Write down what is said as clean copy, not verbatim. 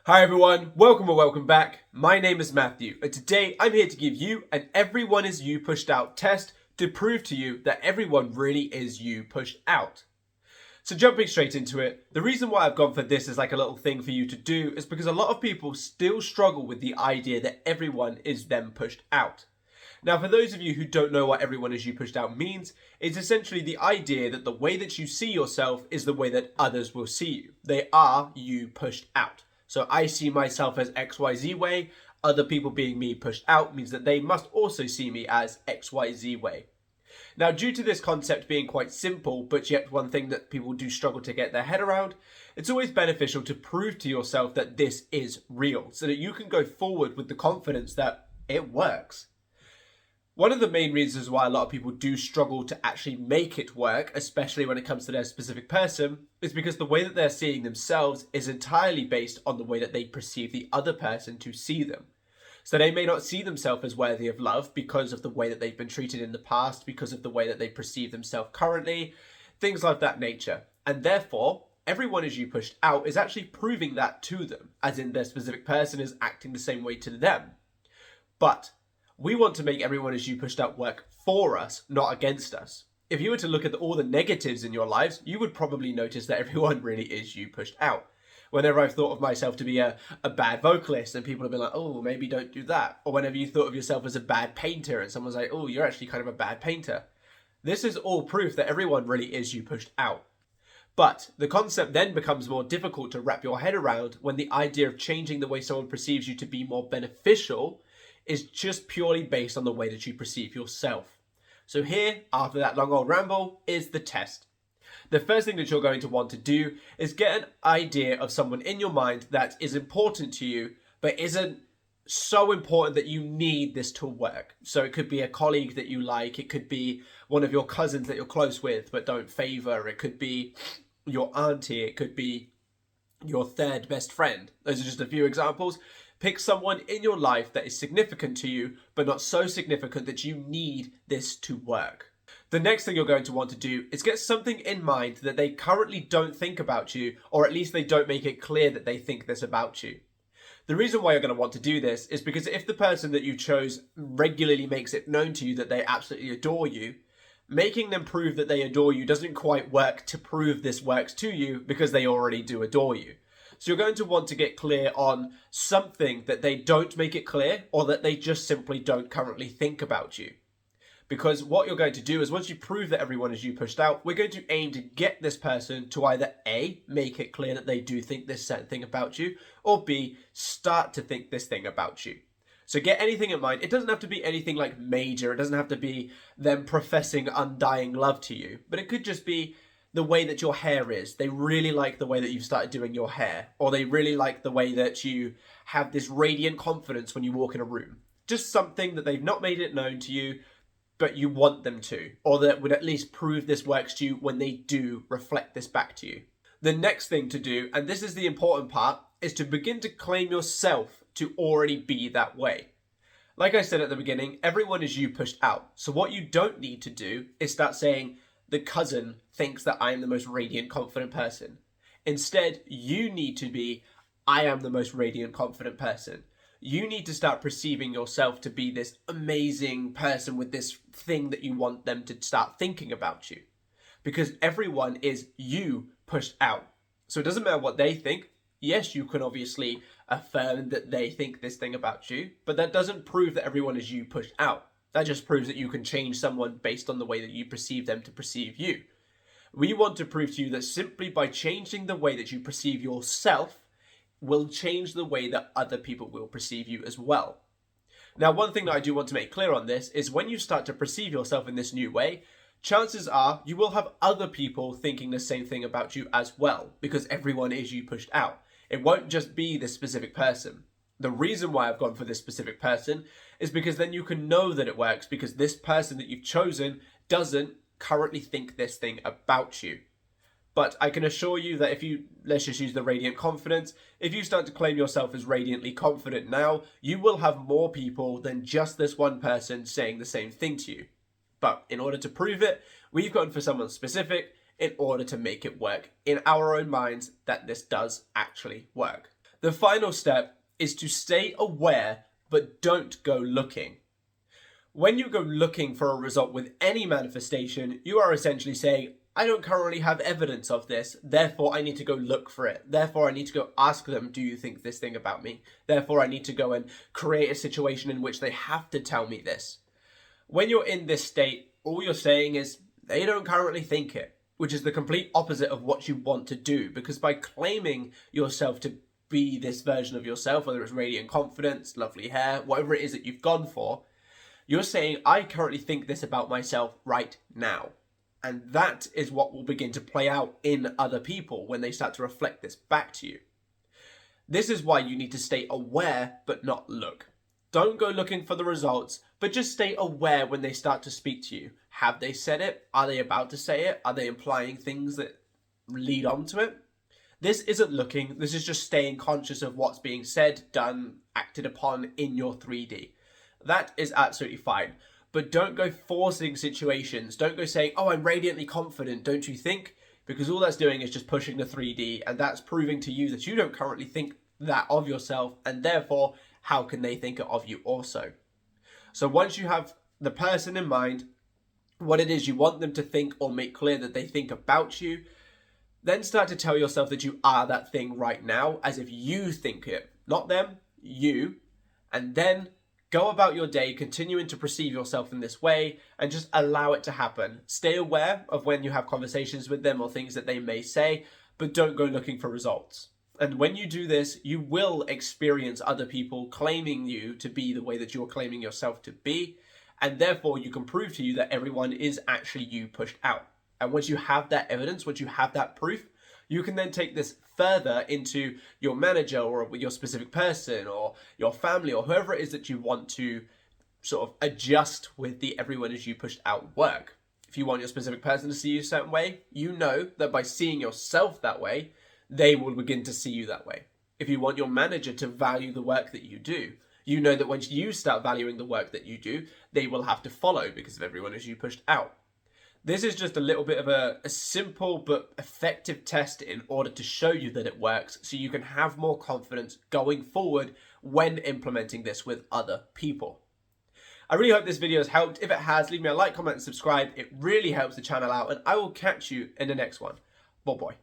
Hi everyone, welcome or welcome back. My name is Matthew and today I'm here to give you an everyone is you pushed out test to prove to you that everyone really is you pushed out. So jumping straight into it, the reason why I've gone for this as like a little thing for you to do is because a lot of people still struggle with the idea that everyone is them pushed out. Now, for those of you who don't know what everyone is you pushed out means, it's essentially the idea that the way that you see yourself is the way that others will see you. They are you pushed out. So I see myself as XYZ way, other people being me pushed out means that they must also see me as XYZ way. Now, due to this concept being quite simple, but yet one thing that people do struggle to get their head around, it's always beneficial to prove to yourself that this is real, so that you can go forward with the confidence that it works. One of the main reasons why a lot of people do struggle to actually make it work, especially when it comes to their specific person, is because the way that they're seeing themselves is entirely based on the way that they perceive the other person to see them. So they may not see themselves as worthy of love because of the way that they've been treated in the past, because of the way that they perceive themselves currently, things like that nature. And therefore, everyone is you pushed out is actually proving that to them, as in their specific person is acting the same way to them. But we want to make everyone is you pushed out work for us, not against us. If you were to look at all the negatives in your lives, you would probably notice that everyone really is you pushed out. Whenever I've thought of myself to be a bad vocalist and people have been like, oh, maybe don't do that. Or whenever you thought of yourself as a bad painter and someone's like, oh, you're actually kind of a bad painter. This is all proof that everyone really is you pushed out. But the concept then becomes more difficult to wrap your head around when the idea of changing the way someone perceives you to be more beneficial is just purely based on the way that you perceive yourself. So here, after that long old ramble, is the test. The first thing that you're going to want to do is get an idea of someone in your mind that is important to you, but isn't so important that you need this to work. So it could be a colleague that you like, it could be one of your cousins that you're close with but don't favor, it could be your auntie, it could be your third best friend. Those are just a few examples. Pick someone in your life that is significant to you, but not so significant that you need this to work. The next thing you're going to want to do is get something in mind that they currently don't think about you, or at least they don't make it clear that they think this about you. The reason why you're going to want to do this is because if the person that you chose regularly makes it known to you that they absolutely adore you, making them prove that they adore you doesn't quite work to prove this works to you because they already do adore you. So you're going to want to get clear on something that they don't make it clear or that they just simply don't currently think about you. Because what you're going to do is once you prove that everyone is you pushed out, we're going to aim to get this person to either A, make it clear that they do think this certain thing about you, or B, start to think this thing about you. So get anything in mind. It doesn't have to be anything like major. It doesn't have to be them professing undying love to you, but it could just be the way that your hair is. They really like the way that you've started doing your hair, or they really like the way that you have this radiant confidence when you walk in a room. Just something that they've not made it known to you, but you want them to, or that would at least prove this works to you when they do reflect this back to you. The next thing to do, and this is the important part, is to begin to claim yourself to already be that way. Like I said at the beginning, everyone is you pushed out. So what you don't need to do is start saying, the cousin thinks that I am the most radiant, confident person. Instead, you need to be, I am the most radiant, confident person. You need to start perceiving yourself to be this amazing person with this thing that you want them to start thinking about you. Because everyone is you pushed out. So it doesn't matter what they think. Yes, you can obviously affirm that they think this thing about you, but that doesn't prove that everyone is you pushed out. That just proves that you can change someone based on the way that you perceive them to perceive you. We want to prove to you that simply by changing the way that you perceive yourself will change the way that other people will perceive you as well. Now, one thing that I do want to make clear on this is when you start to perceive yourself in this new way, chances are you will have other people thinking the same thing about you as well, because everyone is you pushed out. It won't just be this specific person. The reason why I've gone for this specific person is because then you can know that it works because this person that you've chosen doesn't currently think this thing about you. But I can assure you that if you, let's just use the radiant confidence, if you start to claim yourself as radiantly confident now, you will have more people than just this one person saying the same thing to you. But in order to prove it, we've gone for someone specific in order to make it work in our own minds that this does actually work. The final step is to stay aware, but don't go looking. When you go looking for a result with any manifestation, you are essentially saying, I don't currently have evidence of this, therefore I need to go look for it. Therefore I need to go ask them, do you think this thing about me? Therefore I need to go and create a situation in which they have to tell me this. When you're in this state, all you're saying is, they don't currently think it, which is the complete opposite of what you want to do, because by claiming yourself to be this version of yourself, whether it's radiant confidence, lovely hair, whatever it is that you've gone for, you're saying, I currently think this about myself right now. And that is what will begin to play out in other people when they start to reflect this back to you. This is why you need to stay aware, but not look. Don't go looking for the results, but just stay aware when they start to speak to you. Have they said it? Are they about to say it? Are they implying things that lead on to it? This isn't looking, this is just staying conscious of what's being said, done, acted upon in your 3D. That is absolutely fine. But don't go forcing situations. Don't go saying, oh, I'm radiantly confident, don't you think? Because all that's doing is just pushing the 3D, and that's proving to you that you don't currently think that of yourself, and therefore, how can they think it of you also? So once you have the person in mind, what it is you want them to think or make clear that they think about you, then start to tell yourself that you are that thing right now, as if you think it. Not them, you. And then go about your day continuing to perceive yourself in this way and just allow it to happen. Stay aware of when you have conversations with them or things that they may say, but don't go looking for results. And when you do this, you will experience other people claiming you to be the way that you're claiming yourself to be. And therefore, you can prove to you that everyone is actually you pushed out. And once you have that evidence, once you have that proof, you can then take this further into your manager or your specific person or your family or whoever it is that you want to sort of adjust with the everyone is you pushed out work. If you want your specific person to see you a certain way, you know that by seeing yourself that way, they will begin to see you that way. If you want your manager to value the work that you do, you know that once you start valuing the work that you do, they will have to follow because of everyone is you pushed out. This is just a little bit of a simple but effective test in order to show you that it works so you can have more confidence going forward when implementing this with other people. I really hope this video has helped. If it has, leave me a like, comment and subscribe. It really helps the channel out and I will catch you in the next one. Bye bye.